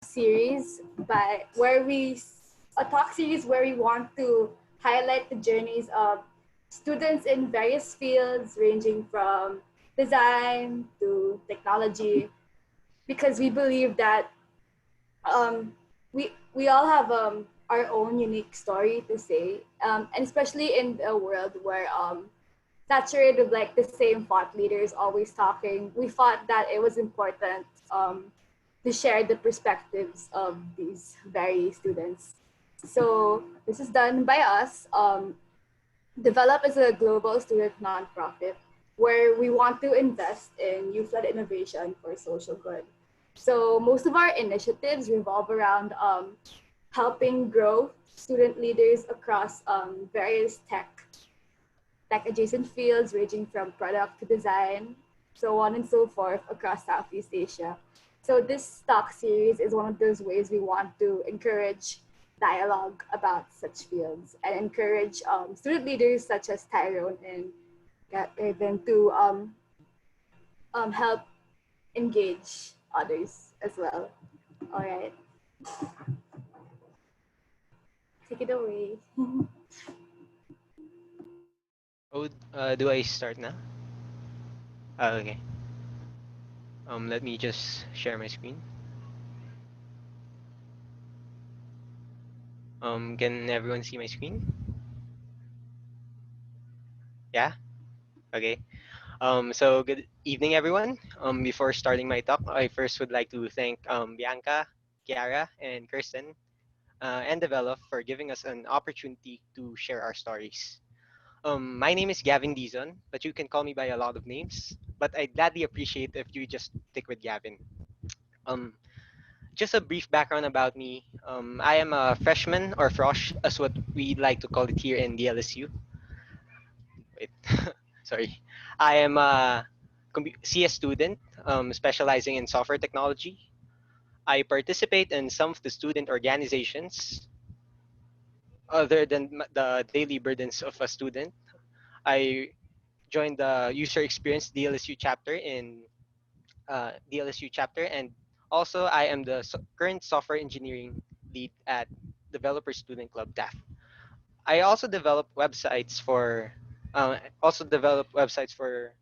series a talk series where we want to highlight the journeys of students in various fields ranging from design to technology, because we believe that we all have our own unique story to say, and especially in a world where saturated with like the same thought leaders always talking, we thought that it was important to share the perspectives of these very students. So this is done by us. Develop is a global student nonprofit where we want to invest in youth-led innovation for social good. So most of our initiatives revolve around helping grow student leaders across various tech adjacent fields, ranging from product to design, so on and so forth across Southeast Asia. So this talk series is one of those ways we want to encourage dialogue about such fields and encourage student leaders such as Tyrone and Gavin to help engage others as well. All right, take it away. Oh, do I start now? Okay. Let me just share my screen. Can everyone see my screen? Yeah? Okay. So good evening, everyone. Before starting my talk, I first would like to thank Bianca, Kiara, and Kirsten, and Develop for giving us an opportunity to share our stories. My name is Gavin Dizon, but you can call me by a lot of names. But I'd gladly appreciate if you just stick with Gavin. Um, just a brief background about me. I am a freshman, or frosh, as what we like to call it here in DLSU. Wait, sorry. I am a CS student, specializing in software technology. I participate in some of the student organizations. Other than the daily burdens of a student, I joined the user experience DLSU chapter and also I am the current software engineering lead at Developer Student Club Taft. I also develop websites for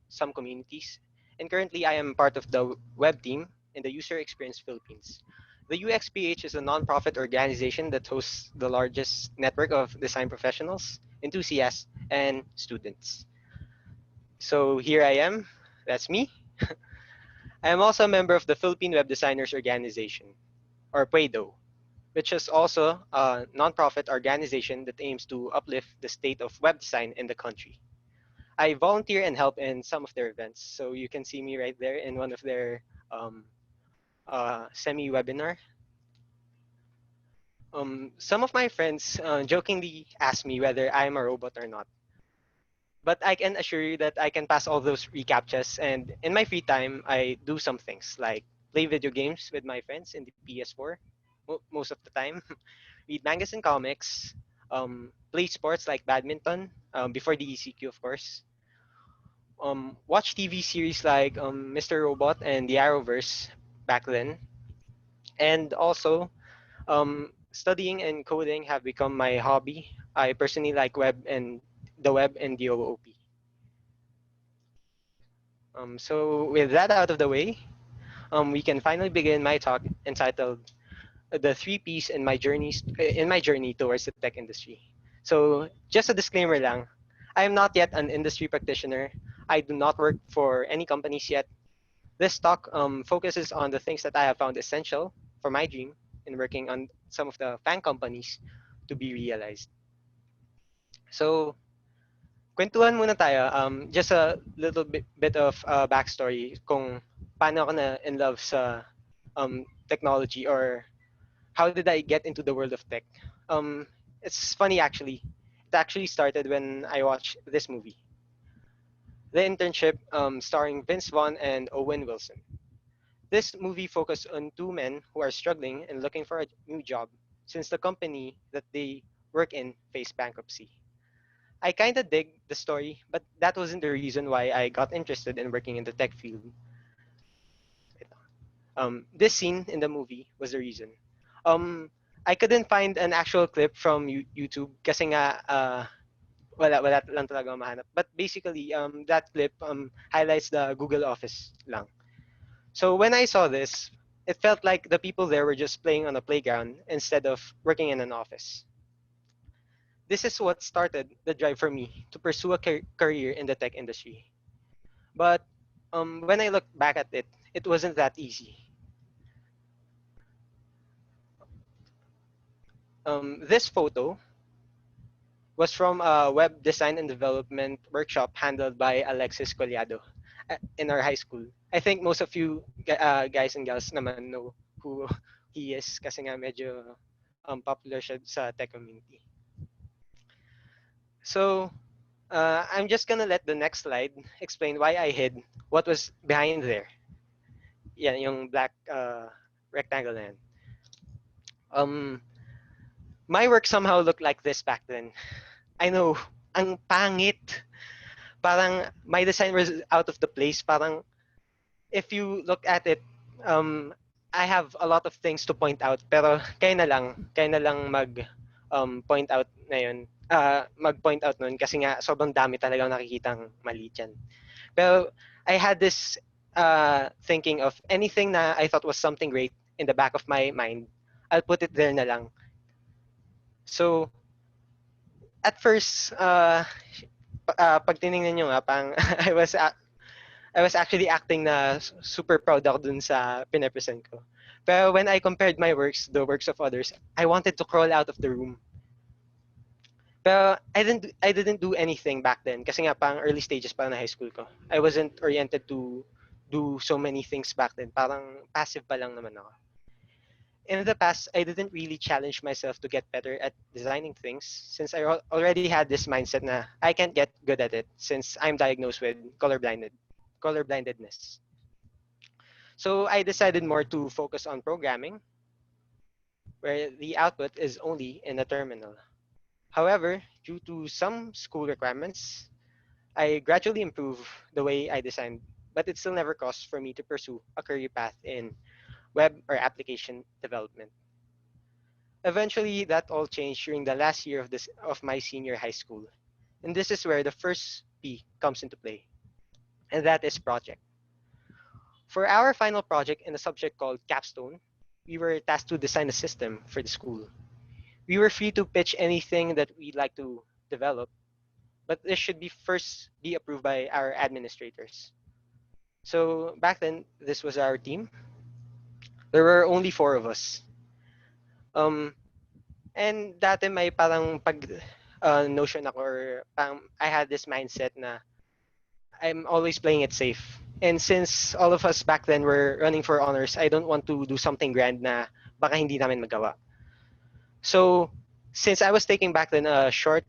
some communities, and currently I am part of the web team in the User Experience Philippines. The UXPH is a nonprofit organization that hosts the largest network of design professionals, enthusiasts, and students. So here I am. That's me. I am also a member of the Philippine Web Designers Organization, or PWDO, which is also a nonprofit organization that aims to uplift the state of web design in the country. I volunteer and help in some of their events, so you can see me right there in one of their um, semi-webinar. Some of my friends jokingly ask me whether I am a robot or not, but I can assure you that I can pass all those recaptchas, and in my free time, I do some things like play video games with my friends in the PS4 most of the time, read mangas and comics, play sports like badminton before the ECQ, of course, watch TV series like Mr. Robot and the Arrowverse back then, and also studying and coding have become my hobby. I personally like the web and the OOP. So with that out of the way, we can finally begin my talk entitled "The Three P's in my journey towards the tech industry." So just a disclaimer lang, I am not yet an industry practitioner. I do not work for any companies yet. This talk focuses on the things that I have found essential for my dream in working on some of the FAANG companies to be realized. So, kwentuhan muna tayo. Just a little bit of backstory kung paano ako na in love sa technology, or how did I get into the world of tech. Um, it's funny actually. It actually started when I watched this movie, The Internship, starring Vince Vaughn and Owen Wilson. This movie focused on two men who are struggling and looking for a new job since the company that they work in faced bankruptcy. I kind of dig the story, but that wasn't the reason why I got interested in working in the tech field. This scene in the movie was the reason. Um, I couldn't find an actual clip from YouTube kasi nga wala lang talaga ako mahanap. But basically, that clip highlights the Google Office lang. So when I saw this, it felt like the people there were just playing on a playground instead of working in an office. This is what started the drive for me to pursue a career in the tech industry. But when I look back at it, it wasn't that easy. This photo was from a web design and development workshop handled by Alexis Collado in our high school. I think most of you guys and gals naman know who he is kasi nga medyo popular siya sa tech community. So, I'm just gonna let the next slide explain why I hid what was behind there. Yan, yung black rectangle na yan. My work somehow looked like this back then. I know, ang pangit. Parang my design was out of the place. Parang if you look at it, I have a lot of things to point out. Pero kaya na lang point out na yun. Mag-point out nun kasi nga sobrang dami talagang nakikitang mali dyan. Pero I had this thinking of anything na I thought was something great in the back of my mind, I'll put it there na lang. So, at first, pag tinignan nyo nga, pang, I was actually acting na super proud ako dun sa pinepresent ko. Pero when I compared my works, the works of others, I wanted to crawl out of the room. Pero I didn't do anything back then kasi nga pang early stages pa na high school ko. I wasn't oriented to do so many things back then. Parang passive pa lang naman ako. In the past, I didn't really challenge myself to get better at designing things since I already had this mindset na I can't get good at it since I'm diagnosed with colorblindedness. So I decided more to focus on programming where the output is only in a terminal. However, due to some school requirements, I gradually improved the way I designed, but it still never cost for me to pursue a career path in web or application development. Eventually, that all changed during the last year of my senior high school. And this is where the first P comes into play, and that is project. For our final project in a subject called Capstone, we were tasked to design a system for the school. We were free to pitch anything that we'd like to develop, but this should be first be approved by our administrators. So back then, this was our team. There were only four of us. And dati may parang notion ako or parang I had this mindset na I'm always playing it safe. And since all of us back then were running for honors, I don't want to do something grand na baka hindi namin magawa. So, since I was taking back then a short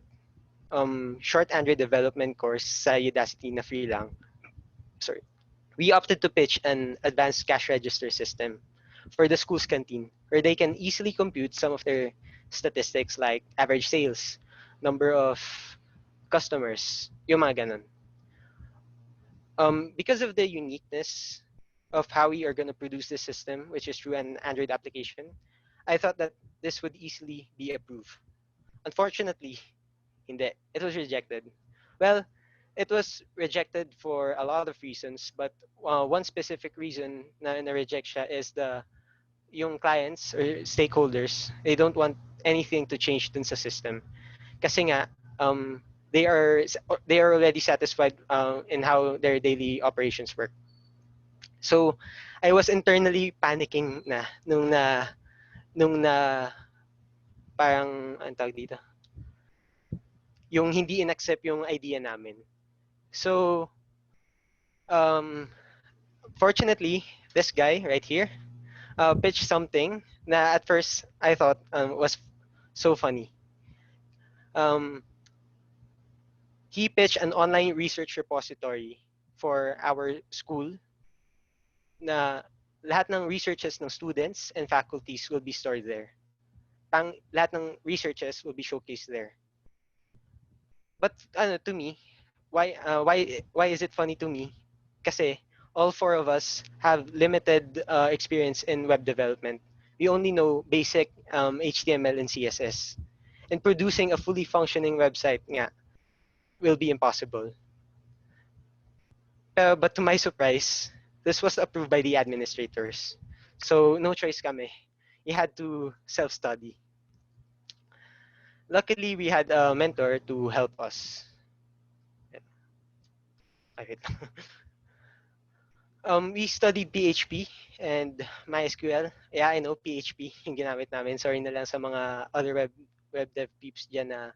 Android development course sa Udacity na free lang, sorry, we opted to pitch an advanced cash register system for the school's canteen where they can easily compute some of their statistics like average sales, number of customers, yung mga ganun. Because of the uniqueness of how we are going to produce this system, which is through an Android application, I thought that this would easily be approved. Unfortunately, hindi. It was rejected. Well, it was rejected for a lot of reasons, but one specific reason na reject siya is yung clients or stakeholders, they don't want anything to change dun sa system. Kasi nga, they are already satisfied in how their daily operations work. So, I was internally panicking na nung na parang ang tawag dito, yung hindi in-accept yung idea namin. So, fortunately, this guy right here pitched something na at first I thought was so funny. He pitched an online research repository for our school na lahat ng researches ng students and faculties will be stored there. Lahat ng researches will be showcased there. But to me, why is it funny to me? Kasi all four of us have limited experience in web development. We only know basic HTML and CSS. And producing a fully functioning website nga, will be impossible. But to my surprise, this was approved by the administrators. So no choice kami. We had to self-study. Luckily, we had a mentor to help us. Wait. We studied PHP and MySQL. Yeah, I know PHP yung ginamit namin. Sorry na lang sa mga other web dev peeps dyan na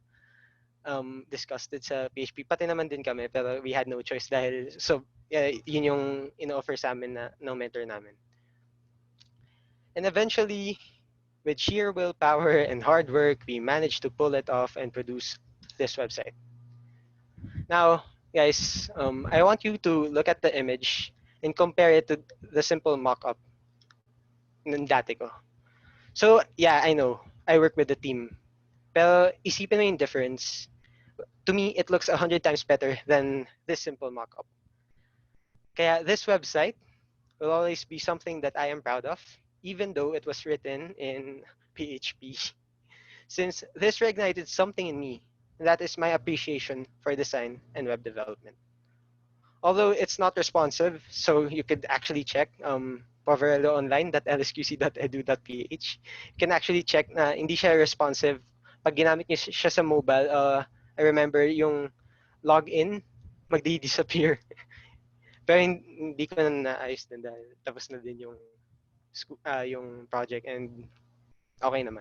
disgusted sa PHP. Pati naman din kami, pero we had no choice dahil so yun yung in-offer sa amin na ng mentor namin. And eventually, with sheer willpower and hard work, we managed to pull it off and produce this website. Now, guys, I want you to look at the image and compare it to the simple mock-up ng dati ko. So, yeah, I know, I work with the team. Pero isipin mo yung difference. To me, it looks 100 times better than this simple mock-up. Kaya this website will always be something that I am proud of, even though it was written in PHP. Since this reignited something in me, and that is my appreciation for design and web development. Although it's not responsive, so you could actually check poverelloonline.lsqc.edu.ph. You can actually check na hindi siya responsive. Pag ginamit niyo siya sa mobile, I remember yung login, magdi-disappear. Pero hindi ko na naayos din dahil tapos na din yung project and okay naman.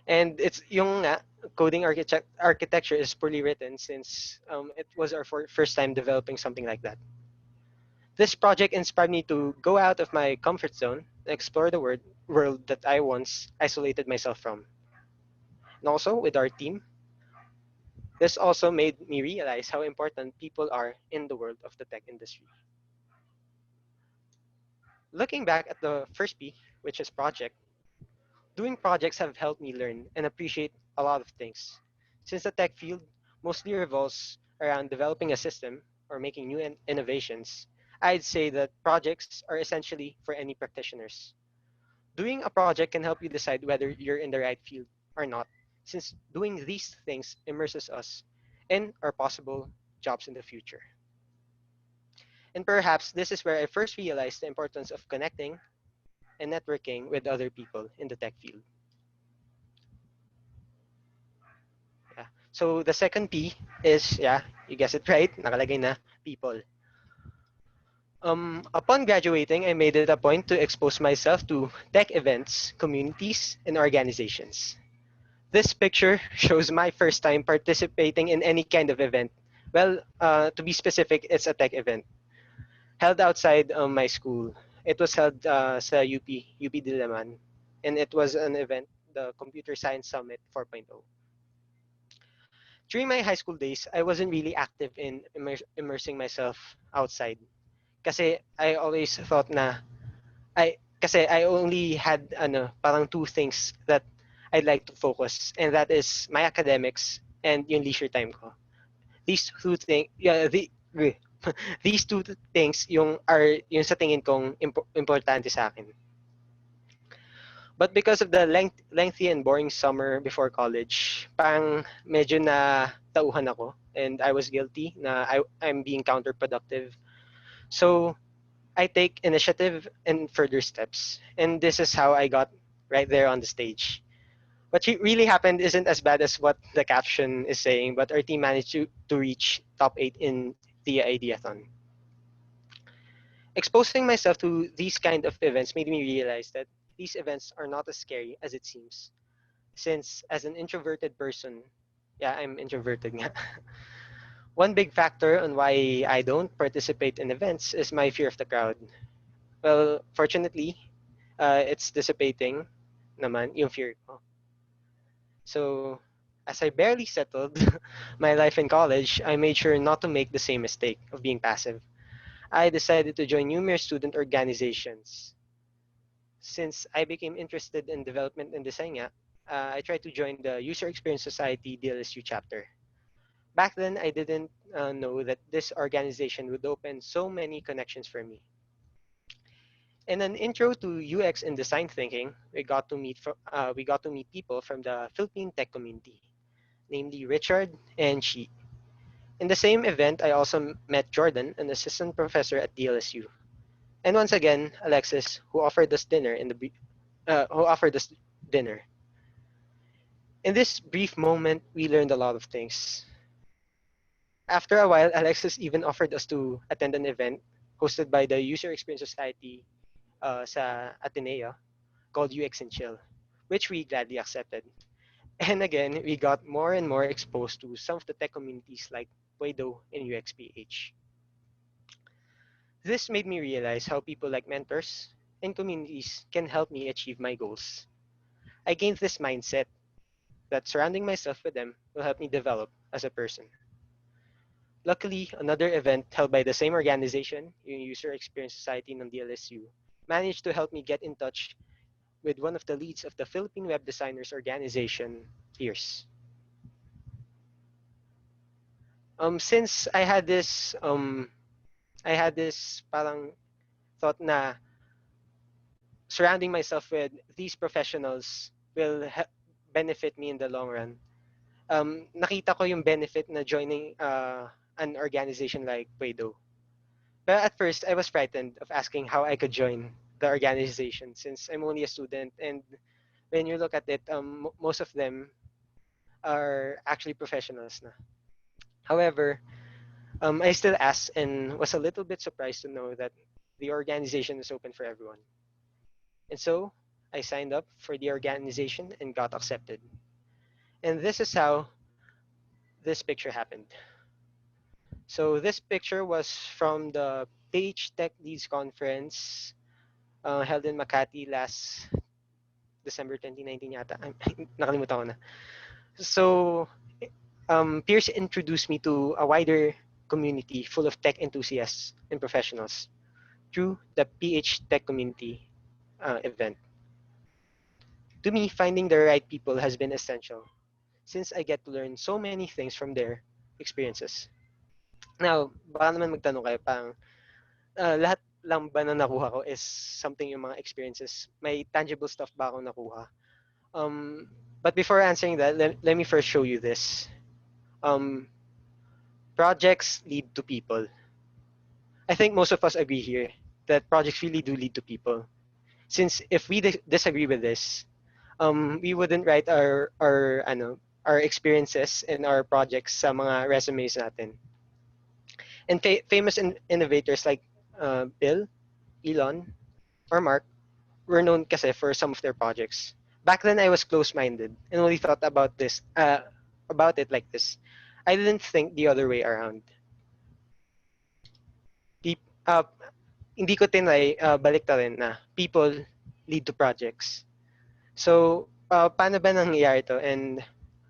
And it's yung coding architecture is poorly written since it was our first time developing something like that. This project inspired me to go out of my comfort zone and explore the world that I once isolated myself from. And also with our team, this also made me realize how important people are in the world of the tech industry. Looking back at the first P, which is project, doing projects have helped me learn and appreciate a lot of things. Since the tech field mostly revolves around developing a system or making new innovations, I'd say that projects are essentially for any practitioners. Doing a project can help you decide whether you're in the right field or not, since doing these things immerses us in our possible jobs in the future. And perhaps this is where I first realized the importance of connecting and networking with other people in the tech field. Yeah. So the second P is, yeah, you guessed it right, nakalagay na, people. Upon graduating, I made it a point to expose myself to tech events, communities, and organizations. This picture shows my first time participating in any kind of event. Well, to be specific, it's a tech event held outside my school. It was held sa UP Diliman, and it was an event, the Computer Science Summit 4.0. During my high school days, I wasn't really active in immersing myself outside. Kasi I always thought na kasi I only had parang two things that I'd like to focus, and that is my academics and yung leisure time ko. These two things, yeah, these two things yung sa tingin kong importante sa akin. But because of the lengthy and boring summer before college, parang medyo na tauhan ako, and I was guilty na I'm being counterproductive. So I take initiative and further steps. And this is how I got right there on the stage. What really happened isn't as bad as what the caption is saying, but our team managed to reach top 8 in the Ideathon. Exposing myself to these kind of events made me realize that these events are not as scary as it seems. Since as an introverted person, yeah, I'm introverted nga. One big factor on why I don't participate in events is my fear of the crowd. Well, fortunately, it's dissipating naman yung fear ko. So, as I barely settled my life in college, I made sure not to make the same mistake of being passive. I decided to join numerous student organizations. Since I became interested in development and design, I tried to join the User Experience Society DLSU chapter. Back then, I didn't know that this organization would open so many connections for me. In an intro to UX and design thinking, we got to meet people from the Philippine tech community, namely Richard and Shi. In the same event, I also met Jordan, an assistant professor at DLSU, and once again Alexis, who offered us dinner. In this brief moment, we learned a lot of things. After a while, Alexis even offered us to attend an event hosted by the User Experience Society sa Ateneo called UX and Chill, which we gladly accepted. And again, we got more and more exposed to some of the tech communities like PWDO and UXPH. This made me realize how people like mentors and communities can help me achieve my goals. I gained this mindset that surrounding myself with them will help me develop as a person. Luckily, another event held by the same organization, yung User Experience Society ng DLSU, managed to help me get in touch with one of the leads of the Philippine Web Designers Organization, Pierce. Since I had this parang thought na surrounding myself with these professionals will benefit me in the long run. Nakita ko yung benefit na joining an organization like PWDO. But at first, I was frightened of asking how I could join the organization since I'm only a student. And when you look at it, most of them are actually professionals na. However, I still asked and was a little bit surprised to know that the organization is open for everyone. And so I signed up for the organization and got accepted. And this is how this picture happened. So this picture was from the Page Tech Leads Conference held in Makati last December 2019 yata. Nakalimutan ko na. So Pierce introduced me to a wider community full of tech enthusiasts and professionals through the PH Tech Community event. To me, finding the right people has been essential since I get to learn so many things from their experiences. Now, baka naman magtanong kayo, parang lahat lang ba na nakuha ko is something yung mga experiences? May tangible stuff ba ako nakuha? But before answering that, let me first show you this. Projects lead to people. I think most of us agree here that projects really do lead to people. Since if we disagree with this, we wouldn't write our experiences and our projects sa mga resumes natin. And famous innovators like Bill, Elon, or Mark were known kasi for some of their projects. Back then, I was close-minded and only thought about it like this. I didn't think the other way around. Uh, hindi ko tinry baliktarin na people lead to projects. So, paano ba nangyayari to and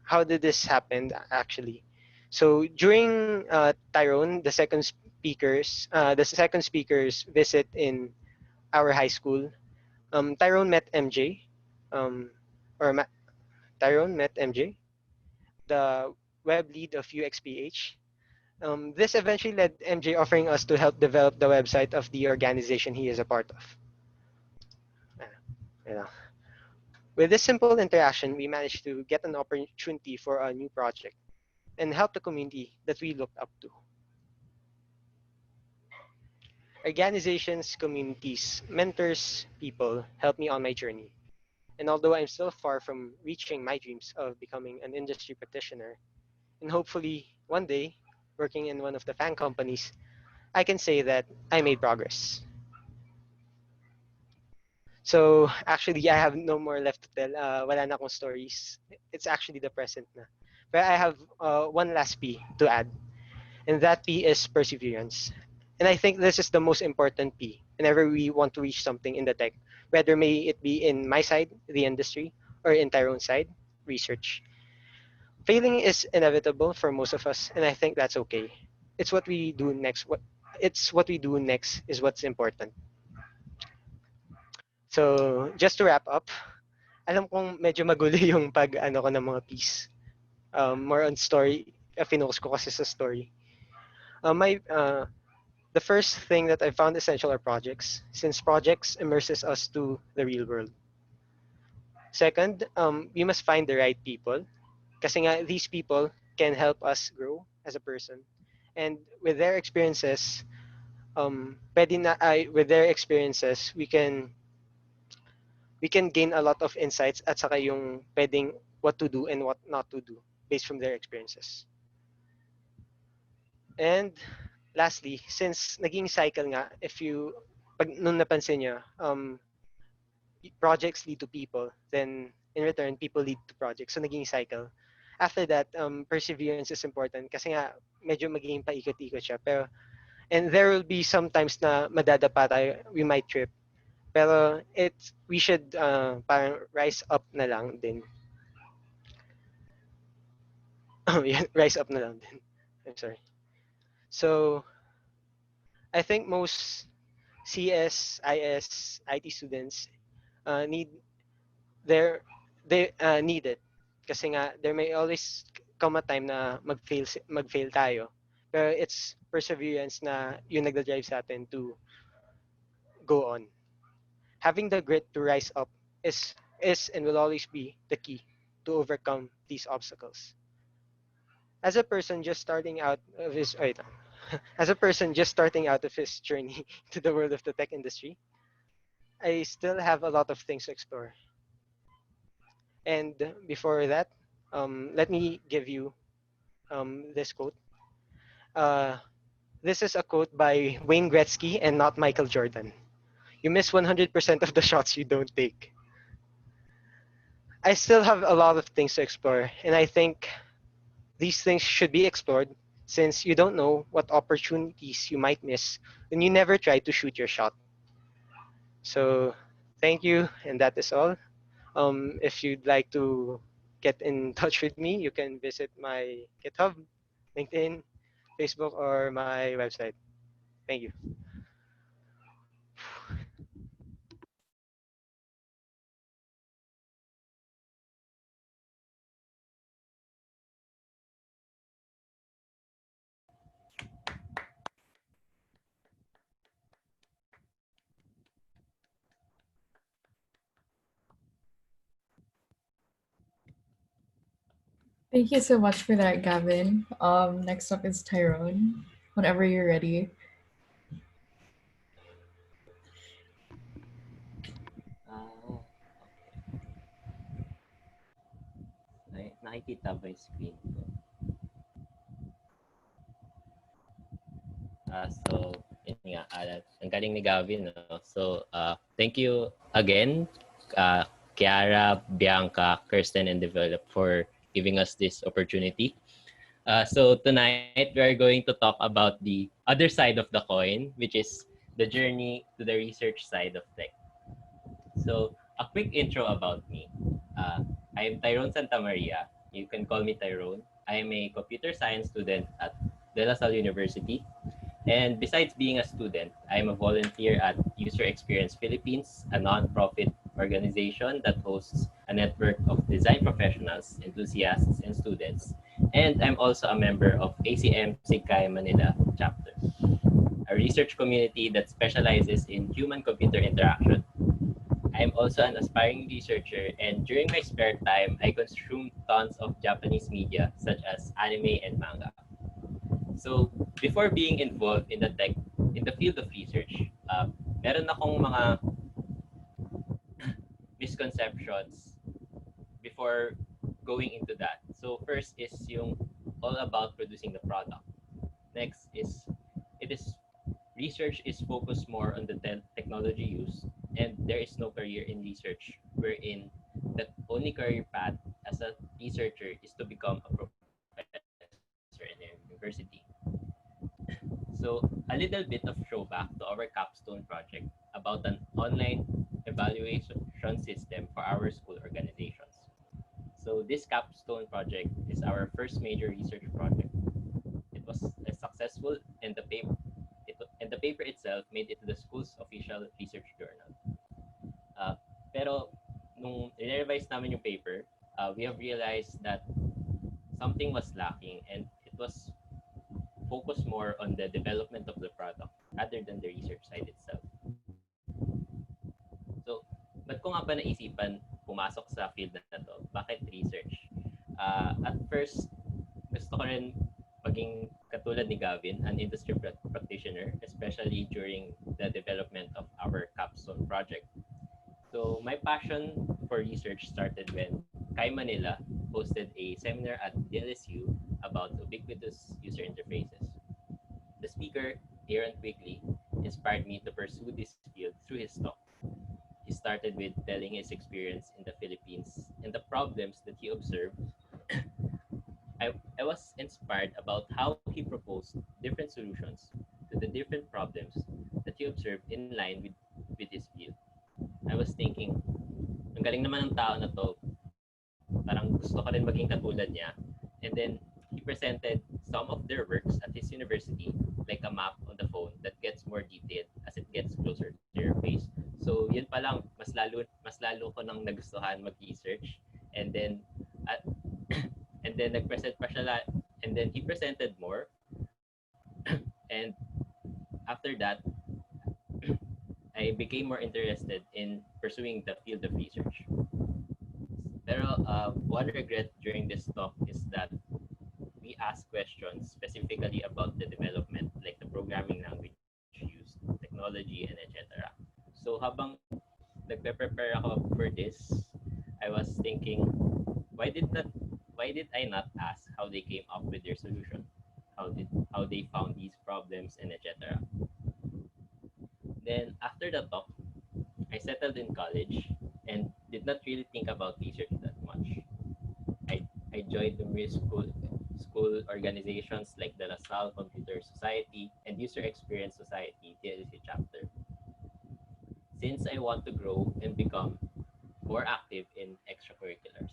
how did this happen actually? So, during Tyrone, the second speaker's visit in our high school, Tyrone met MJ, um, or Tyrone met MJ, the web lead of UXPH. This eventually led MJ offering us to help develop the website of the organization he is a part of. You know. With this simple interaction, we managed to get an opportunity for a new project and help the community that we looked up to. Organizations, communities, mentors, people helped me on my journey. And although I'm still far from reaching my dreams of becoming an industry practitioner, and hopefully one day working in one of the FAANG companies, I can say that I made progress. So actually, I have no more left to tell. Wala na akong stories. It's actually the present na. But I have one last P to add, and that P is perseverance. And I think this is the most important P whenever we want to reach something in the tech, whether may it be in my side, the industry, or in Tyrone's side, research. Failing is inevitable for most of us, and I think that's okay. It's what we do next. What we do next is what's important. So just to wrap up, alam kong medyo magulo yung pag ano ko ng mga piece. More on story finost ko kasi sa story. My The first thing that I found essential are projects, since projects immerses us to the real world. Second, we must find the right people, kasi nga these people can help us grow as a person, and with their experiences, with their experiences, we can gain a lot of insights at saka yung pwedeng what to do and what not to do based from their experiences. And lastly, since naging cycle nga, if you pag nung napansin niyo, projects lead to people, then in return people lead to projects. So naging cycle. After that, perseverance is important kasi nga medyo magiging paikot-ikot siya. Pero and there will be sometimes na madadapa tayo, we might trip. Pero we should parang rise up na lang din. Rise up na lang din. I'm sorry. So I think most CS, IS, IT students need their they need it. Kasi nga there may always come a time na magfail tayo. Pero it's perseverance na yung nagda-drive sa atin to go on. Having the grit to rise up is and will always be the key to overcome these obstacles. As a person just starting out of his wait, as a person just starting out of his journey to the world of the tech industry, I still have a lot of things to explore. And before that, let me give you this quote. Uh, this is a quote by Wayne Gretzky and not Michael Jordan. You miss 100% of the shots you don't take. I still have a lot of things to explore, and I think these things should be explored since you don't know what opportunities you might miss when you never try to shoot your shot. So, thank you, and that is all. If you'd like to get in touch with me, you can visit my GitHub, LinkedIn, Facebook, or my website. Thank you. Thank you so much for that, Gavin. Next up is Tyrone. Whenever you're ready. Ah, nakikita ba yung screen ko? So, yun nga, ang galing ni Gavin. No? So, thank you again, Kiara, Bianca, Kirsten, and Develop for giving us this opportunity. So tonight, we are going to talk about the other side of the coin, which is the journey to the research side of tech. So, a quick intro about me. I am Tyrone Santa Maria. You can call me Tyrone. I am a computer science student at De La Salle University. And besides being a student, I am a volunteer at User Experience Philippines, a nonprofit organization that hosts a network of design professionals, enthusiasts, and students. And I'm also a member of ACM SIGCHI Manila Chapter, a research community that specializes in human-computer interaction. I'm also an aspiring researcher, and during my spare time, I consume tons of Japanese media such as anime and manga. So, before being involved in the field of research, meron akong mga misconceptions before going into that. So, first is yung all about producing the product. Next is research is focused more on the technology used, and there is no career in research, wherein the only career path as a researcher is to become a professor in a university. So a little bit of throwback to our capstone project about an online evaluation system for our school organizations. So this capstone project is our first major research project. It was successful, and the paper itself made it to the school's official research journal. Pero nung revise namin yung paper, we have realized that something was lacking, and it was focused more on the development of the product rather than the research side itself. So, ba't ko nga ba naisipan pumasok sa field na to? Bakit research? At first, gusto ko rin maging katulad ni Gavin, an industry practitioner, especially during the development of our capstone project. So my passion for research started when Kai Manila hosted a seminar at DLSU about ubiquitous user interfaces. The speaker, Aaron Quigley, inspired me to pursue this field through his talk. He started with telling his experience in the Philippines and the problems that he observed. I was inspired about how he proposed different solutions to the different problems that he observed in line with his field. I was thinking, ang galing naman ng tao na to, parang gusto ko rin maging katulad niya. And then, he presented some of their works at his university, like a map on the phone that gets more detailed as it gets closer to your face. So, yun pa lang, mas lalo ko nang nagustuhan mag-research. And then, and then nag-present pa siya, and then he presented more. And after that, I became more interested in pursuing the field of research. Pero one regret during this talk is that we asked questions specifically about the development, like the programming language used, technology, and etc. So habang nagpe-prepare ako for this, I was thinking, why did I not ask how they came up with their solution? How they found these problems and etc. Then after the talk, I settled in college and did not really think about research that much. I joined numerous school organizations like the Salle Computer Society and User Experience Society, TLC chapter. Since I want to grow and become more active in extracurriculars.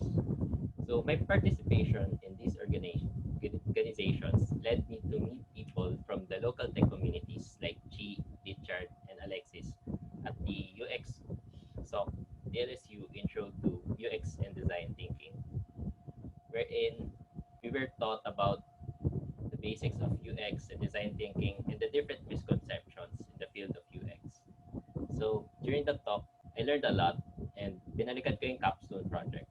So my participation in these organizations led me to meet people from the local tech communities like Chi, Richard, and Alexis at the UX SOC DLSU Intro to UX and Design Thinking, wherein we were taught about the basics of UX and design thinking and the different misconceptions in the field of UX. So during the talk, I learned a lot and binalikan ko yung capstone project.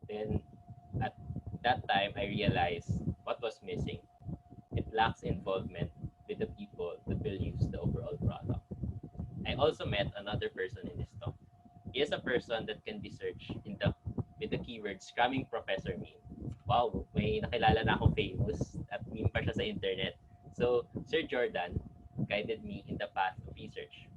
Then at that time, I realized what was missing. It lacks involvement with the people that will use the overall product. I also met another person in this talk. He is a person that can be searched with the keyword scamming Professor Meme. Wow, may nakilala na akong famous at meme pa siya sa internet. So, Sir Jordan guided me in the path of research.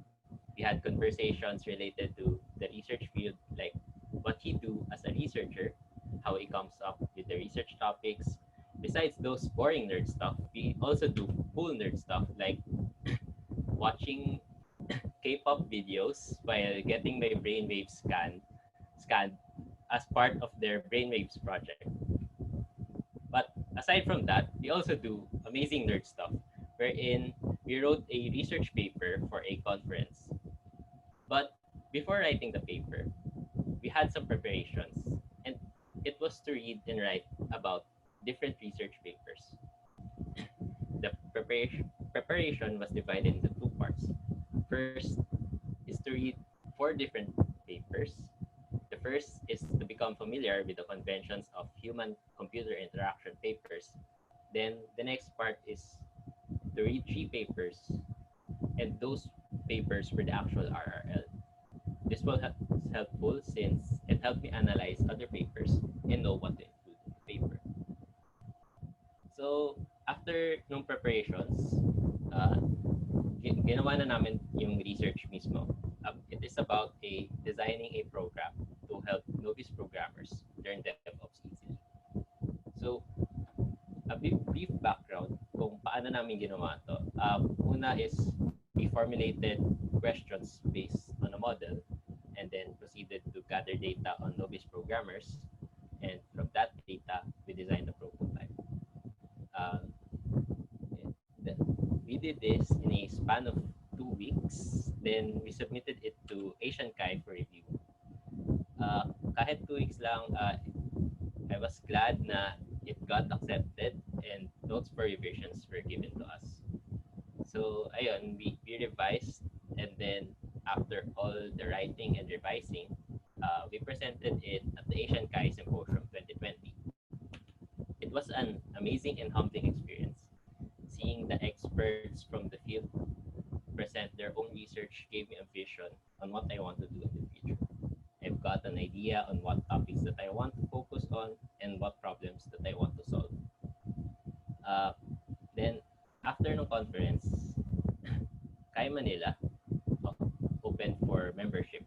We had conversations related to the research field, like what he do as a researcher, how he comes up with the research topics. Besides those boring nerd stuff, we also do cool nerd stuff like watching K-pop videos while getting my brainwaves scanned as part of their brainwaves project. But aside from that, we also do amazing nerd stuff, wherein we wrote a research paper for a conference. But before writing the paper, we had some preparations, and it was to read and write about different research papers. The preparation was divided into two parts. First is to read 4 different papers. The first is to become familiar with the conventions of human-computer interaction papers. Then the next part is to read 3 papers, and those papers were the actual RRL. This was helpful since it helped me analyze other papers and know what to include in the paper. So after nung preparations, ginawa na namin yung research mismo. It is about designing a program to help novice programmers learn DevOps easily. So, a brief background kung paano namin ginawa to. Una is we formulated questions based on a model and then proceeded to gather data on novice programmers. And from that data, we designed the prototype. We did this in a span of 2 weeks. Then we submitted it to Asian Kai for review. Kahit 2 weeks lang, I was glad na it got accepted and notes for revisions were given to us. So ayun, we revised, and then after all the writing and revising, we presented it at the Asian Kai Symposium 2020. It was an amazing and humbling experience. Seeing the experts from the field present their own research gave me a vision on what I want to do in the future. I've got an idea on what topics that I want to focus on and what problems that I want to solve. Uh, then, after the conference, Kai Manila opened for membership,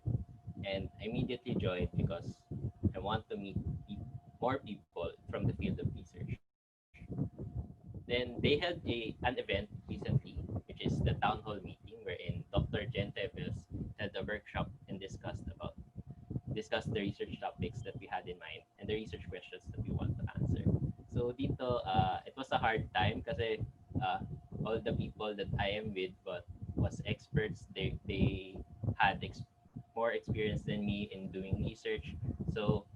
and I immediately joined because I want to meet more people from the field of research. Then they held an event recently, which is the town hall meeting, wherein Dr. Jen Teves held a workshop and discussed the research topics that we had in mind and the research questions that we want to answer. So dito, it was a hard time kasi all the people that I am with but was experts. They had more experience than me in doing research. So,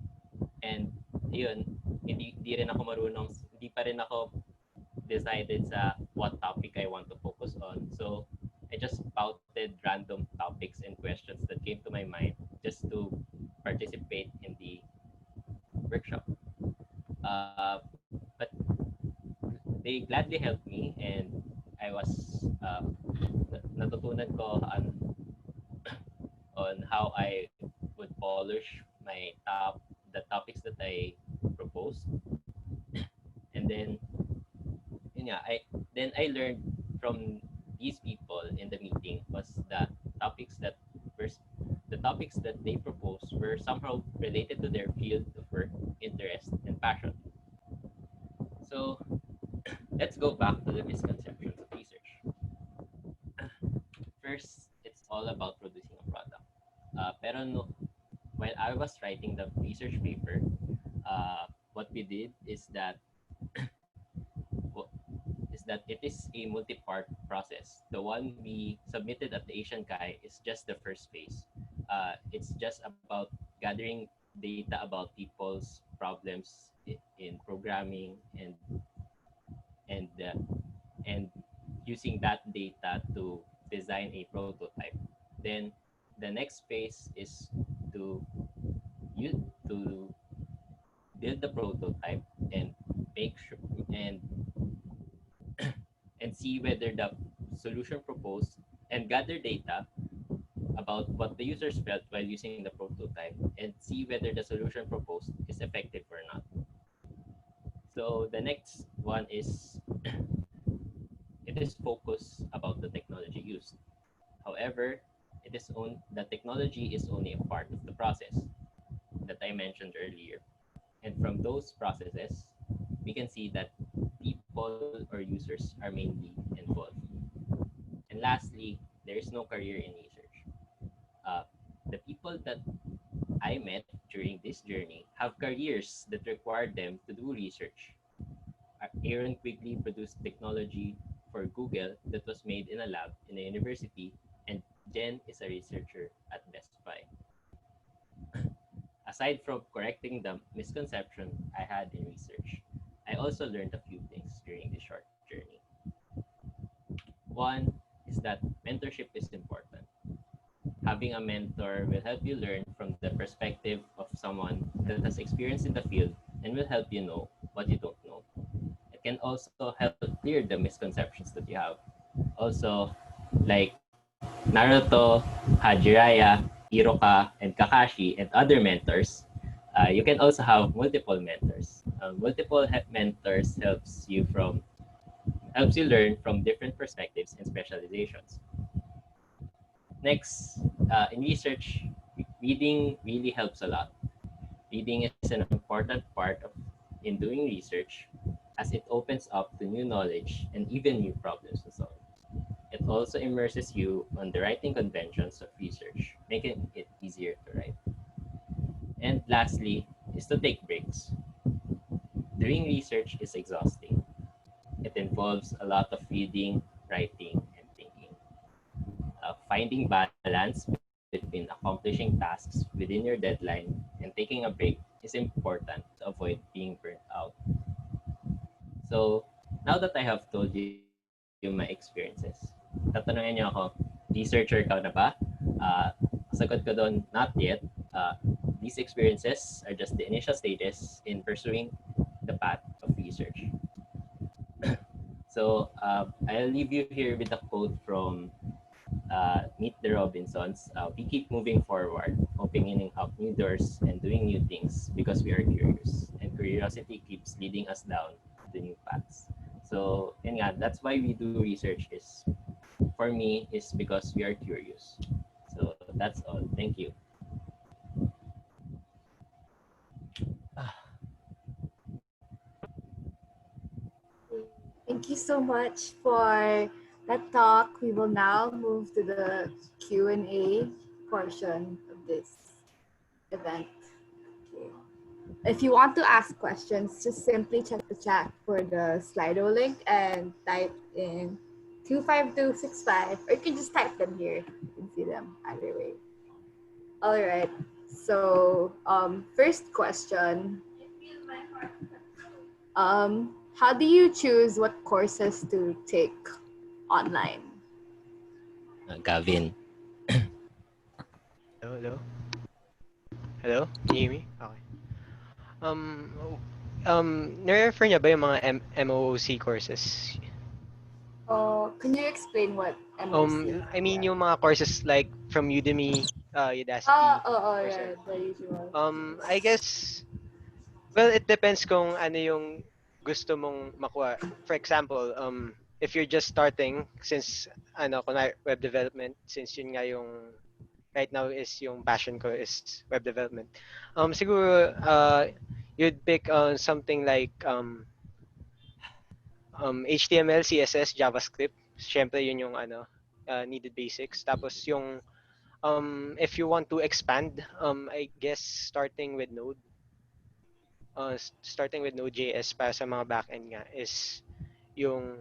and yun, hindi rin ako marunong, hindi pa rin ako decided sa what topic I want to focus on. So, I just spouted random topics and questions that came to my mind just to participate in the workshop. But they gladly helped me, and I was natutunan ko on how I would polish the topics that I proposed, and then I learned from these people in the meeting was that topics that were the topics that they proposed were somehow related to their field of work, interest, and passion. So let's go back to the misconceptions of research. First, it's all about producing a product. Pero no, while I was writing the research paper, what we did is that it is a multi-part process. The one we submitted at the Asian Kai is just the first phase. It's just about gathering data about people's problems in programming and uh, and using that data to design a prototype. Then the next phase is to to build the prototype and make sure and and see whether the solution proposed and gather data about what the users felt while using the prototype and see whether the solution proposed is effective or not. So the next one is it is focused about the technology used. However, the technology is only a part of the process that I mentioned earlier. And from those processes, we can see that people or users are mainly involved. And lastly, there is no career in research. The people that I met during this journey have careers that require them to do research. Aaron quickly produced technology for Google that was made in a lab in a university, and Jen is a researcher at Best Buy. Aside from correcting the misconception I had in research, I also learned a few things during this short journey. One is that mentorship is important. Having a mentor will help you learn from the perspective of someone that has experience in the field and will help you know what you don't know. It can also help clear the misconceptions that you have. Also, like Naruto, Hajiraya, Iroka, and Kakashi, and other mentors, you can also have multiple mentors. Multiple mentors helps you learn from different perspectives and specializations. Next, in research, reading really helps a lot. Reading is an important part of in doing research as it opens up to new knowledge and even new problems to solve. It also immerses you on the writing conventions of research, making it easier to write. And lastly, is to take breaks. Doing research is exhausting. It involves a lot of reading, writing, and thinking. Finding balance between accomplishing tasks within your deadline and taking a break is important to avoid being burnt out. So now that I have told you my experiences, tatanungin niyo ako, researcher ka na ba? Sagot ko doon, not yet. Uh, these experiences are just the initial stages in pursuing the path of research. So I'll leave you here with a quote from Meet the Robinsons. We keep moving forward, opening up new doors and doing new things because we are curious. And curiosity keeps leading us down the new paths. So, and yeah, that's why we do research is, for me, is because we are curious. So that's all. Thank you. Thank you so much for that talk. We will now move to the Q&A portion of this event. Okay. If you want to ask questions, just simply check the chat for the Slido link and type in 25265, or you can just type them here. You can see them either way. All right. So, first question. How do you choose what courses to take online? Gavin. Hello, hello. Hello? Can you hear me? Okay. Nare-refer niya ba yung mga MOOC courses? Can you explain what MOC? I mean yung mga courses like from Udemy, Udacity Yeah, courses. the usual. I guess, well, it depends kung ano yung gusto mong makuha. For example, if you're just starting, since kunwari web development, since yun nga yung right now is yung passion ko is web development. Siguro you'd pick something like HTML, CSS, JavaScript. Siyempre yun yung needed basics. Tapos yung if you want to expand, I guess starting with Node.js para sa mga backend nga is yung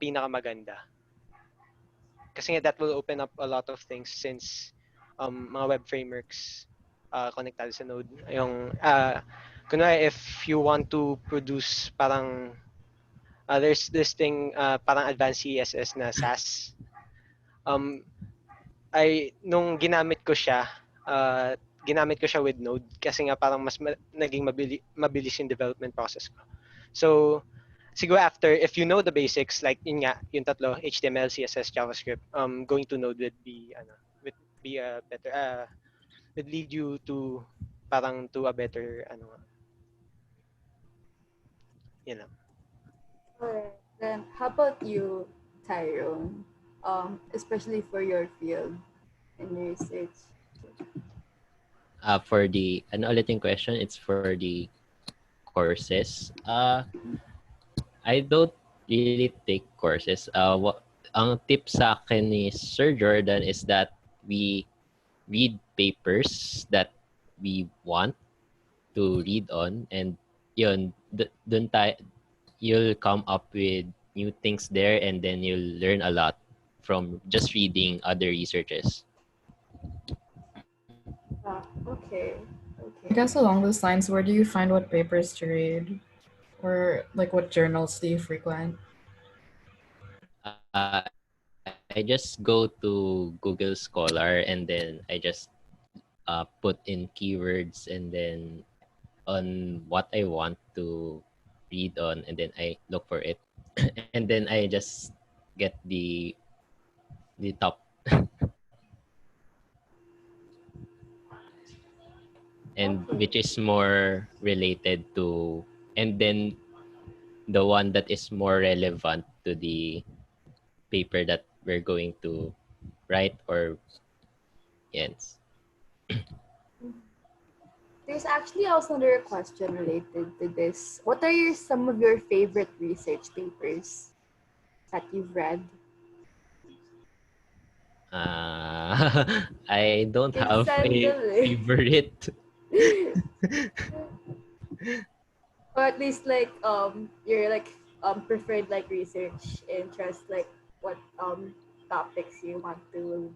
pinakamaganda. Kasi nga that will open up a lot of things since mga web frameworks konektado sa Node. Yung kunwari if you want to produce parang there's this thing parang advanced CSS na SAS. Nung ginamit ko siya with Node kasi nga parang mas naging mabilis yung development process ko. So siguro after, if you know the basics, like yun nga, yung tatlo, HTML, CSS, JavaScript, going to Node would be a better, would lead you to parang to a better, you know. Alright. Then how about you, Tyrone? Especially for your field and research. For the, ano ulit yung question? It's for the courses. I don't really take courses. Ang tip sa akin ni Sir Jordan is that we read papers that we want to read on, and yun, dun you'll come up with new things there, and then you'll learn a lot from just reading other researches. Okay. I guess along those lines, where do you find what papers to read? Or like what journals do you frequent? I just go to Google Scholar, and then I just put in keywords, and then on what I want to read on, and then I look for it, and then I just get the top. And which is more related to, and then the one that is more relevant to the paper that we're going to write or yes. There's actually also another question related to this. What are some of your favorite research papers that you've read? I don't have a favorite. Or at least like your like preferred like research interest, like what topics you want to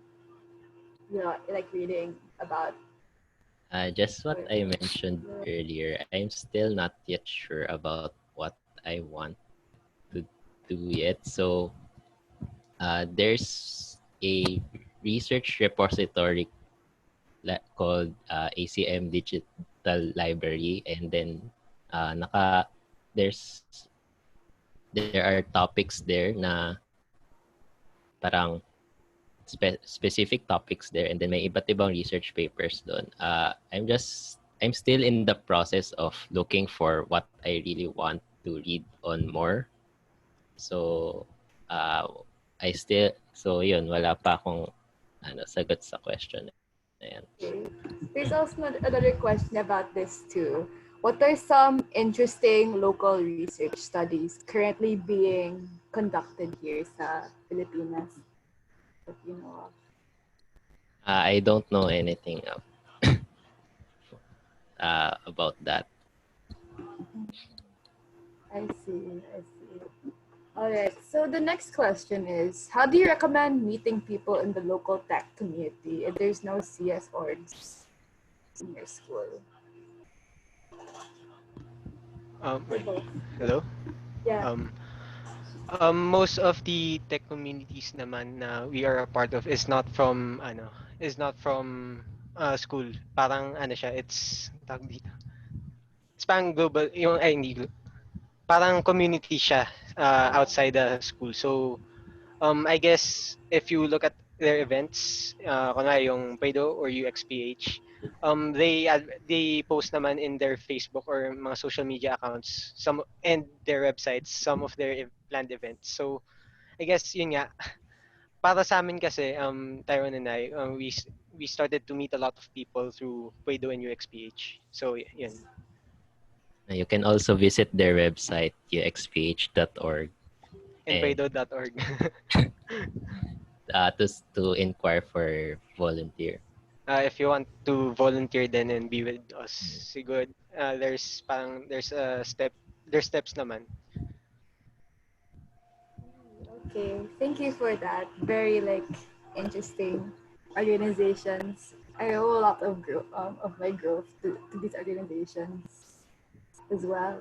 like reading about. Just what I mentioned earlier, I'm still not yet sure about what I want. do yet. So there's a research repository called ACM Digital Library, and then there's there are topics there na parang specific topics there, and then may iba't ibang research papers doon. I'm still in the process of looking for what I really want to read on more. So yun, wala pa akong sagot sa question na yan. Okay. There's also another question about this too. What are some interesting local research studies currently being conducted here sa Pilipinas that you know of? I don't know anything about that. I see. All right. So the next question is, how do you recommend meeting people in the local tech community if there's no CS orgs in your school? Hello? Yeah. Most of the tech communities naman na we are a part of is not from school. Parang siya, it's tawag dito. It's parang global, parang community siya outside the school. So I guess if you look at their events, kunwari yung PWDO or UXPH, they post naman in their Facebook or mga social media accounts and their websites some of their planned events. So I guess yun nga, para sa amin kasi Tyrone and I, we started to meet a lot of people through PWDO and UXPH. So yun. You can also visit their website, uxph.org. And PWDO.org. To inquire for volunteer. If you want to volunteer then and be with us, siguro there's steps naman. Okay, thank you for that. Very interesting organizations. I owe a lot of my growth to these organizations as well.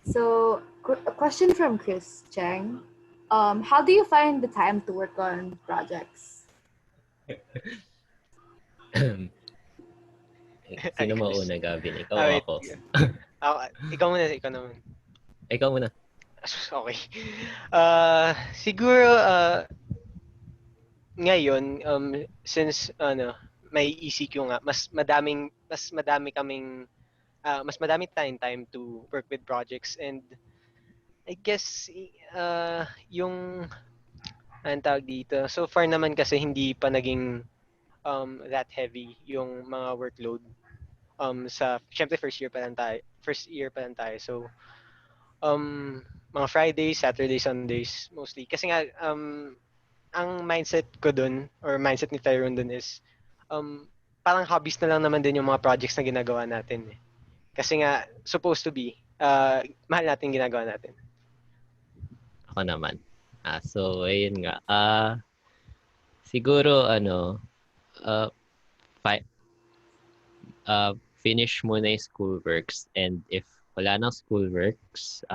So a question from Chris Chang. How do you find the time to work on projects? Sino mauna, Gavin? Ikaw o ako? Ikaw naman. Ikaw muna. Okay. Siguro ngayon since may ECQ nga, mas madami tayong time to work with projects, and I guess yung ang tawag dito, so far naman kasi hindi pa naging that heavy yung mga workload sa syempre first year pa lang tayo. So mga Fridays, Saturdays, Sundays mostly. Kasi nga ang mindset ko dun or mindset ni Tyrone dun is parang hobbies na lang naman din yung mga projects na ginagawa natin. Kasi nga supposed to be mahal natin ginagawa natin. Ako naman. So ayun nga. Siguro finish muna yung schoolworks, and if wala nang schoolworks,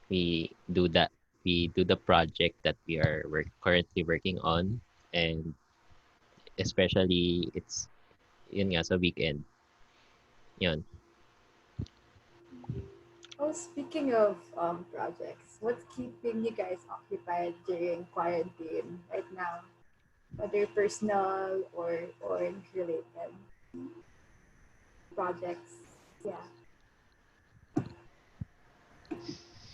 we do the project that we are currently working on, and especially it's yun nga sa weekend. Yun. Oh, speaking of projects, what's keeping you guys occupied during quarantine right now? Whether personal or related projects. Yeah.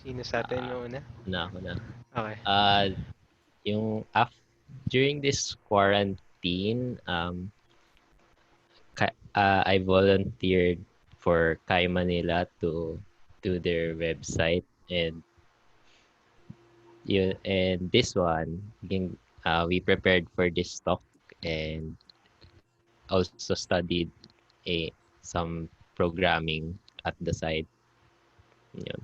Sino sa atin yung una? Ako na. Okay. During this quarantine, I volunteered for Kai Manila to do their website, and this one we prepared for this talk and also studied some programming at the side. Yun.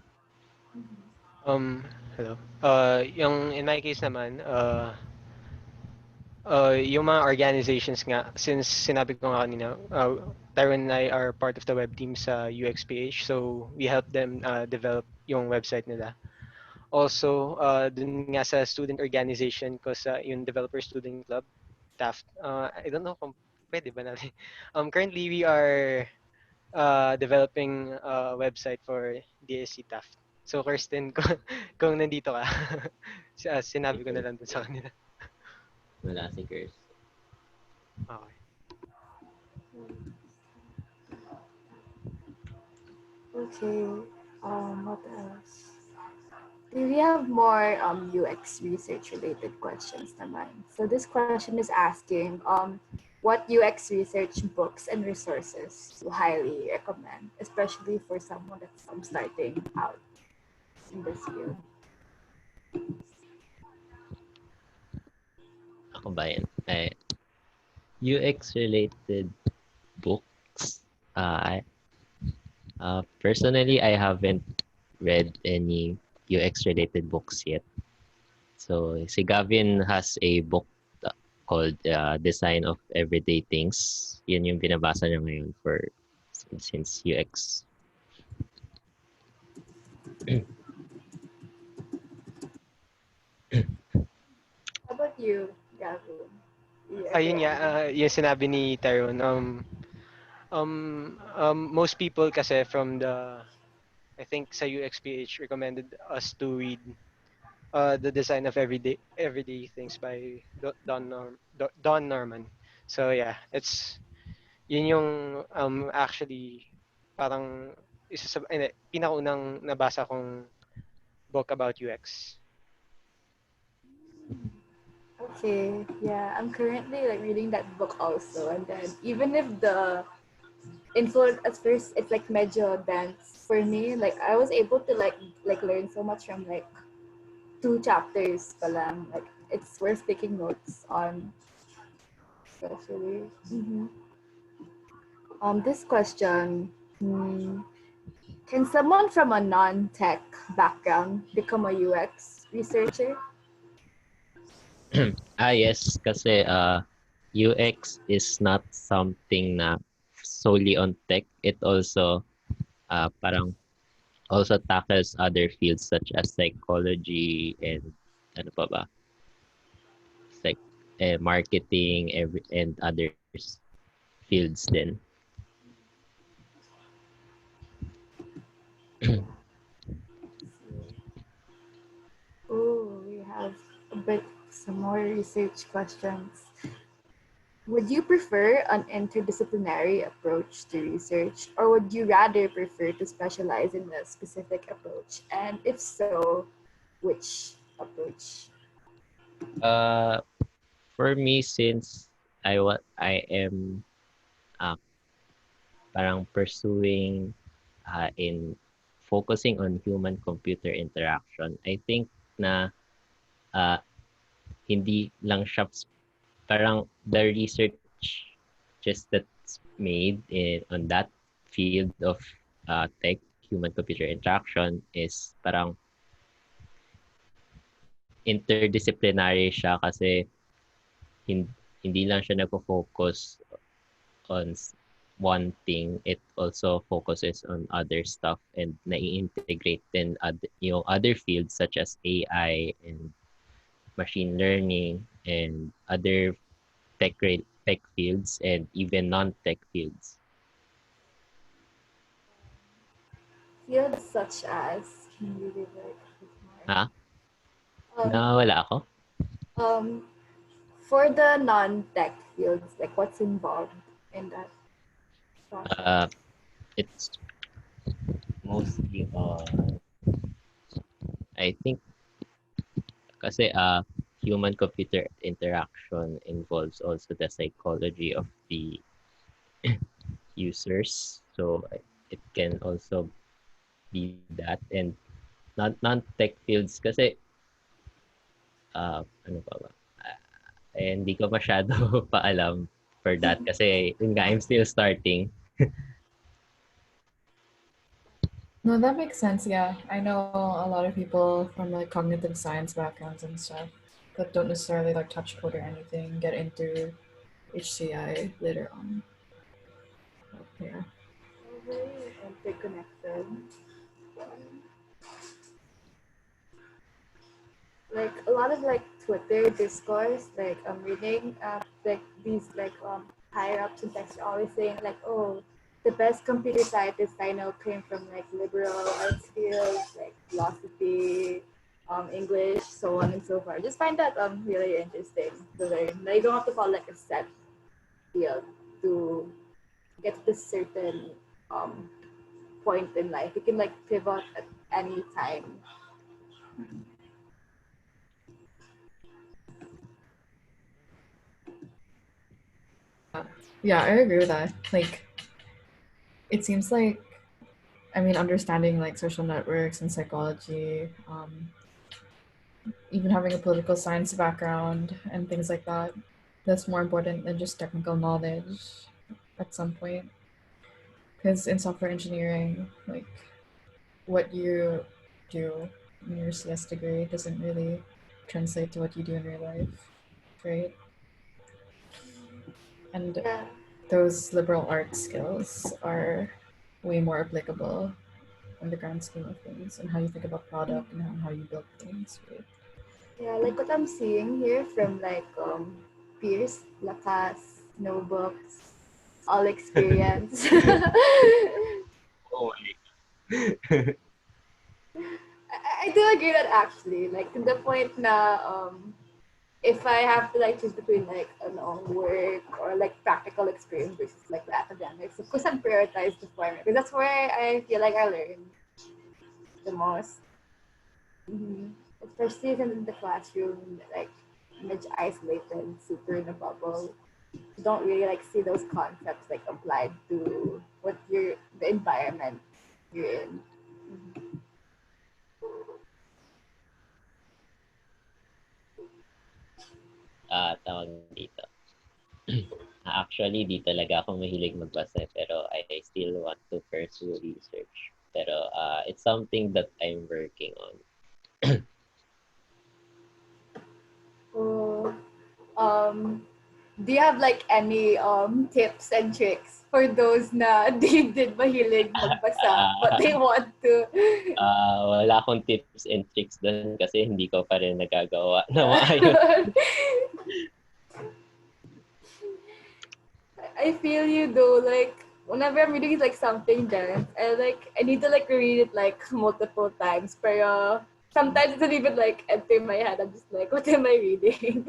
Hello. Yung in my case naman, yung mga organizations nga, since sinabi ko nga kanina, Tyrone and I are part of the web team sa UXPH, so we help them develop yung website nila. Also, dun nga sa student organization ko sa yung Developer Student Club Taft. I don't know kung pwede ba natin. Currently, we are developing a website for DSC Taft. So, Kirsten, kung nandito ka, sinabi ko na lang dun sa kanila. Wala si Kirsten. Okay. Okay. What else? Do we have more UX research related questions naman? So this question is asking what UX research books and resources you highly recommend, especially for someone that's starting out in this field. Ako ba yan? UX related books. Personally, I haven't read any UX related books yet. So si Gavin has a book called Design of Everyday Things. Yun yung binabasa niya ngayon since UX. How about you, Gavin? Ayun nga, yung sinabi ni Tyrone, most people kasi from I think sa UXPH recommended us to read The Design of Everyday Things by Don Norman. So yeah, yun yung actually parang isa sa pinakaunang nabasa kong book about UX. Okay, yeah, I'm currently like reading that book also, and then even if the info at first it's like medyo dense for me, like I was able to like learn so much from like 2 chapters pa lang. Like it's worth taking notes on, especially. This question: can someone from a non-tech background become a UX researcher? Yes, kasi UX is not something na solely on tech. It also parang also tackles other fields such as psychology and ano pa ba? Like marketing and others fields then. Oh, we have some more research questions. Would you prefer an interdisciplinary approach to research, or would you rather prefer to specialize in a specific approach? And if so, which approach? For me, since I am parang pursuing in focusing on human-computer interaction, I think na hindi lang siya parang the research just that's made on that field of tech human-computer interaction is parang interdisciplinary siya kasi hindi lang siya nagpo-focus on one thing. It also focuses on other stuff and nai-integrate din yung other fields such as AI and machine learning and other tech fields and even non-tech fields. Fields such as, can you give like a bit more? Nawala ako? For the non-tech fields, like what's involved in that process? It's mostly I think kasi human-computer interaction involves also the psychology of the users. So it can also be that and non-tech fields kasi ano pa ba? Hindi ko masyado paalam for that kasi yun nga, I'm still starting. No, that makes sense. Yeah, I know a lot of people from like cognitive science backgrounds and stuff that don't necessarily like touch code or anything get into HCI later on. Yeah. Very interconnected. like a lot of like Twitter discourse, like I'm reading like these like higher ups and techs are always saying like, oh, the best computer scientists I know came from like liberal arts fields, like philosophy, English, so on and so forth. I just find that really interesting to learn. Like, you don't have to follow like a set field to get to this certain um point in life. You can like pivot at any time. Yeah, I agree with that. Like, it seems like, I mean, understanding like social networks and psychology, even having a political science background and things like that, that's more important than just technical knowledge at some point. Because in software engineering, like, what you do in your CS degree doesn't really translate to what you do in real life, right? And Yeah. those liberal arts skills are way more applicable in the grand scheme of things and how you think about product and how you build things, right? Yeah, like what I'm seeing here from like peers, Lakas, notebooks, all experience. Oh I do agree that actually, like to the point na if I have to like choose between like work or like practical experience versus like the academics, of course I'm prioritize the former because that's where I feel like I learn the most. Mm-hmm. Especially in the classroom, like much isolated, super in a bubble. You don't really like see those concepts like applied to what you're the environment you're in. Mm-hmm. Tawag dito. Actually, di talaga ako mahilig magbasa pero I still want to pursue research. Pero it's something that I'm working on. So, do you have like any tips and tricks for those na di din mahilig magbasa but they want to? Wala akong tips and tricks doon kasi hindi ko pa rin nagagawa na maayos. I feel you though, like whenever I'm reading like something dense, I need to like read it like multiple times. Pero sometimes it doesn't even like enter my head. I'm just like, what am I reading?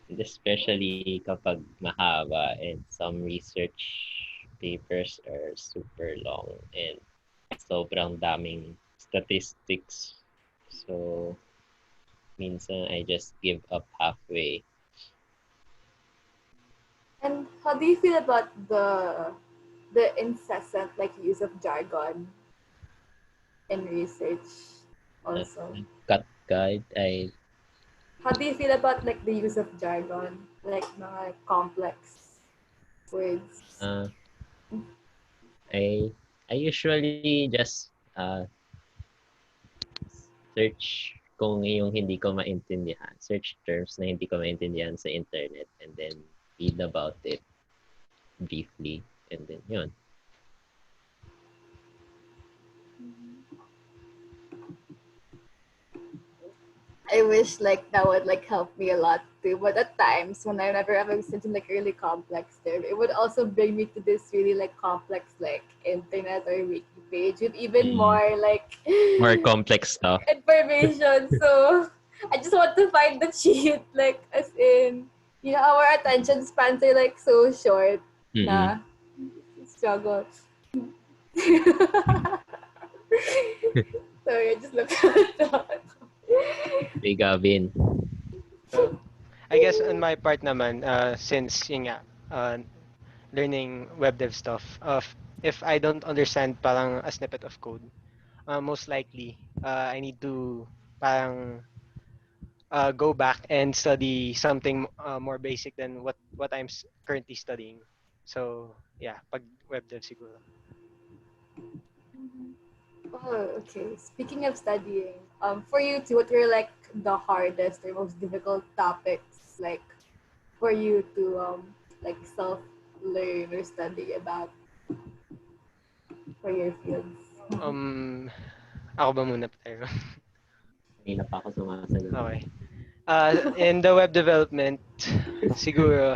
And especially kapag mahaba and some research papers are super long and sobrang daming statistics. So, minsan I just give up halfway. And how do you feel about the incessant like use of jargon in research also? Cut guide, How do you feel about like the use of jargon, like mga complex words? I usually just search kung yung hindi ko maintindihan, search terms na hindi ko maintindihan sa internet and then read about it briefly and then yun. I wish like that would like help me a lot too. But at times when I never have something like really complex there, it would also bring me to this really like complex like internet or wiki page with even more like More complex stuff. information. So I just want to find the cheat, like as in our attention spans are like so short. Mm-mm. Na struggle. Sorry, I just looked at that. Hey, Gavin. So, I guess on my part naman, since yun nga, learning web dev stuff, if I don't understand parang a snippet of code, most likely, I need to parang go back and study something more basic than what I'm currently studying. So, yeah, pag web dev siguro. Oh, okay. Speaking of studying, for you too, what were like the hardest or most difficult topics like for you to like self learn or study about for your fields? Um, ako ba muna tayo? Kanina pa ako sumasagot. Okay. In the web development, siguro,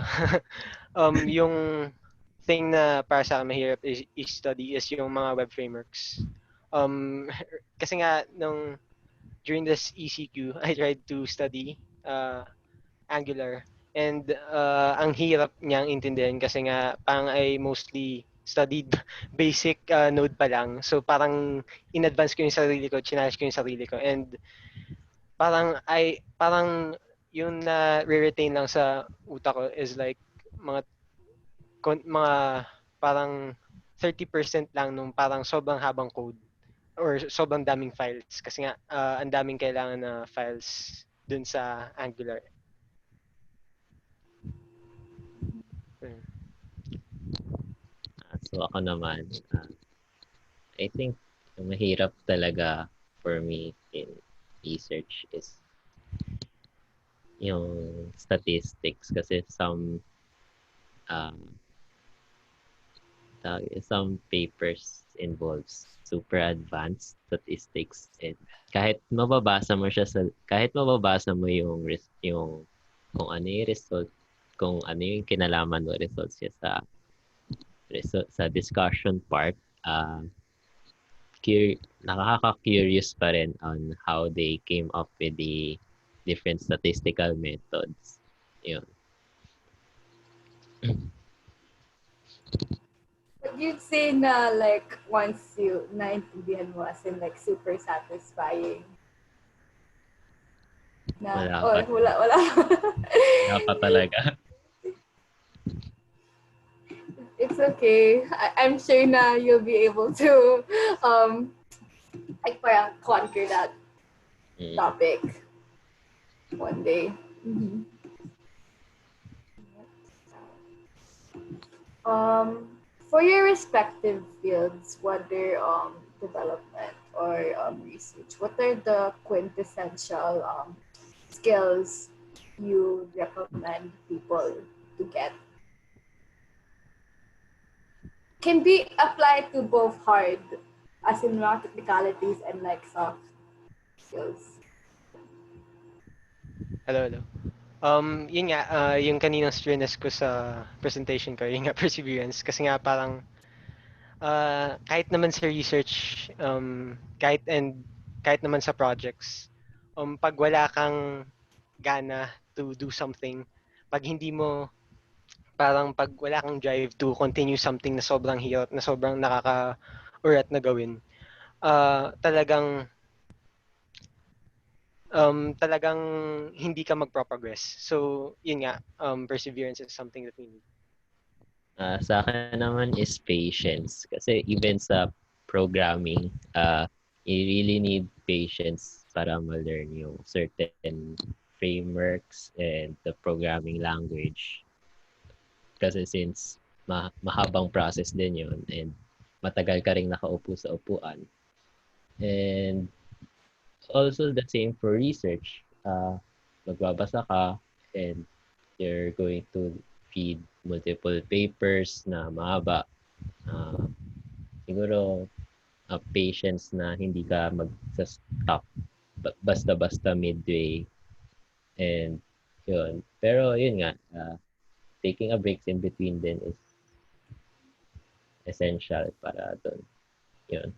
yung thing na para sa akin mahirap i-study is yung mga web frameworks. Kasi nga, during this ECQ, I tried to study Angular. And ang hirap niyang intindihin kasi nga parang I mostly studied basic Node pa lang. So parang in-advance ko yung sarili ko, challenge ko yung sarili ko. And parang yung na re-retain lang sa utak ko is like mga mga parang 30% lang nung parang sobrang habang code or sobrang daming files kasi nga ang daming kailangan na files dun sa Angular. So ako naman, I think mahirap talaga for me in research is yung statistics kasi some papers involves super advanced statistics, and kahit mababasa mo yung kung ano yung result, kung ano yung kinalaman mo results niya sa discussion part, nakaka-curious pa rin on how they came up with the different statistical methods. Yun. But you'd say na like once you naintindihan mo as in like super satisfying. Na, wala. Wala pa talaga. It's okay. I'm sure na you'll be able to like parang conquer that topic one day. Mm-hmm. For your respective fields, whether development or research, what are the quintessential skills you recommend people to get? Can be applied to both hard, as in raw technicalities, and like soft skills. Hello. Yun nga, yung kaninang stress ko sa presentation ko, yung nga perseverance. Kasi nga parang, kahit naman sa research, kahit naman sa projects, pag wala kang gana to do something, pag wala kang drive to continue something na sobrang hirap, na sobrang nakaka-urat na gawin, talagang hindi ka magpo-progress. So, yun nga, perseverance is something that we need. Sa akin naman is patience. Kasi even sa programming, you really need patience para ma-learn yung certain frameworks and the programming language. Kasi since mahabang process din yun and matagal ka rin nakaupo sa upuan. And also the same for research. Magbabasa ka and you're going to feed multiple papers na mahaba. Siguro patience na hindi ka mag-stop basta-basta midway. And yun. Pero yun nga, taking a break in between din is essential para doon. Yun.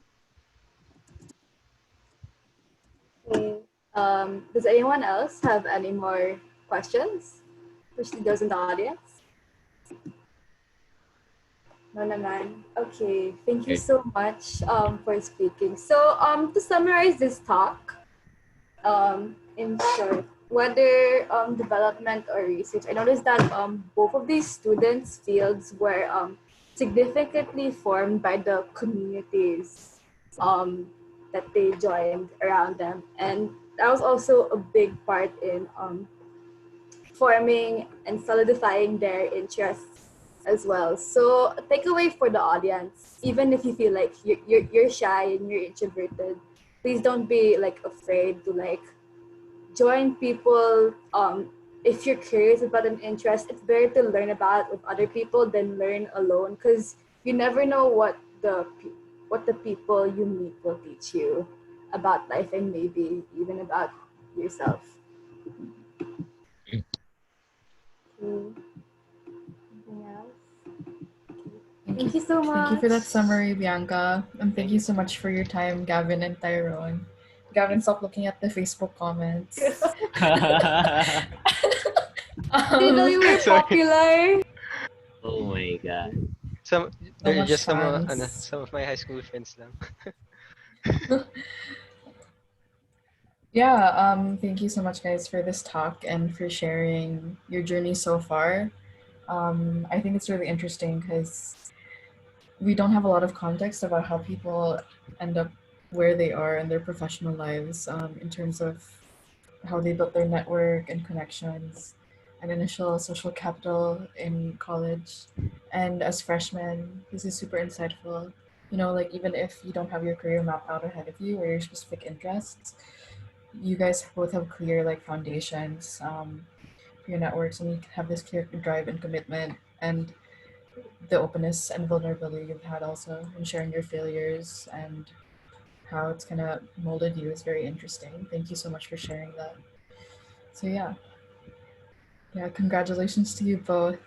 Okay. Does anyone else have any more questions? Especially those in the audience? No naman. Okay, thank you so much for speaking. So to summarize this talk, in short, whether development or research, I noticed that both of these students' fields were significantly formed by the communities that they joined around them. And that was also a big part in forming and solidifying their interests as well. So takeaway for the audience, even if you feel like you're shy and you're introverted, please don't be like afraid to like join people. If you're curious about an interest, it's better to learn about it with other people than learn alone, because you never know what the people you meet will teach you. about life and maybe even about yourself. Okay. Anything else? Thank you so much. Thank you for that summary, Bianca. And thank Thank you you. so much for your time, Gavin and Tyrone. Gavin, stop looking at the Facebook comments. Didn't know you were Sorry. popular. Oh my God. Some So they're much just fans. some of my high school friends lang. Yeah, thank you so much, guys, for this talk and for sharing your journey so far. I think it's really interesting because we don't have a lot of context about how people end up where they are in their professional lives, in terms of how they built their network and connections and initial social capital in college. And as freshmen, this is super insightful. You know, like even if you don't have your career mapped out ahead of you or your specific interests, you guys both have clear like foundations for your networks, and you have this clear drive and commitment and the openness and vulnerability you've had also in sharing your failures and how it's kind of molded you is very interesting. Thank you so much for sharing that. So yeah, congratulations to you both.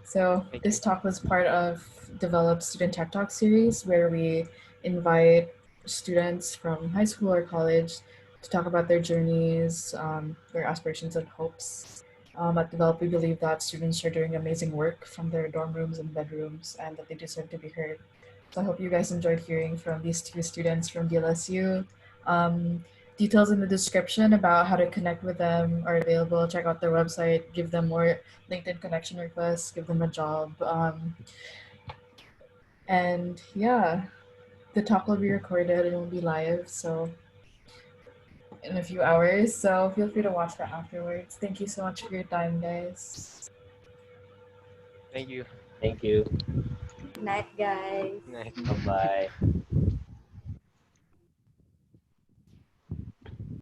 So Thank this you. talk was part of Develop Student Tech Talk series, where we invite students from high school or college to talk about their journeys, their aspirations and hopes. At Develop, we believe that students are doing amazing work from their dorm rooms and bedrooms and that they deserve to be heard. So I hope you guys enjoyed hearing from these two students from DLSU. Details in the description about how to connect with them are available. Check out their website, give them more LinkedIn connection requests, give them a job. And yeah, the talk will be recorded and it will be live, so in a few hours. So feel free to watch that afterwards. Thank you so much for your time, guys. Thank you. Thank you. Good night, guys. Nice. Bye-bye.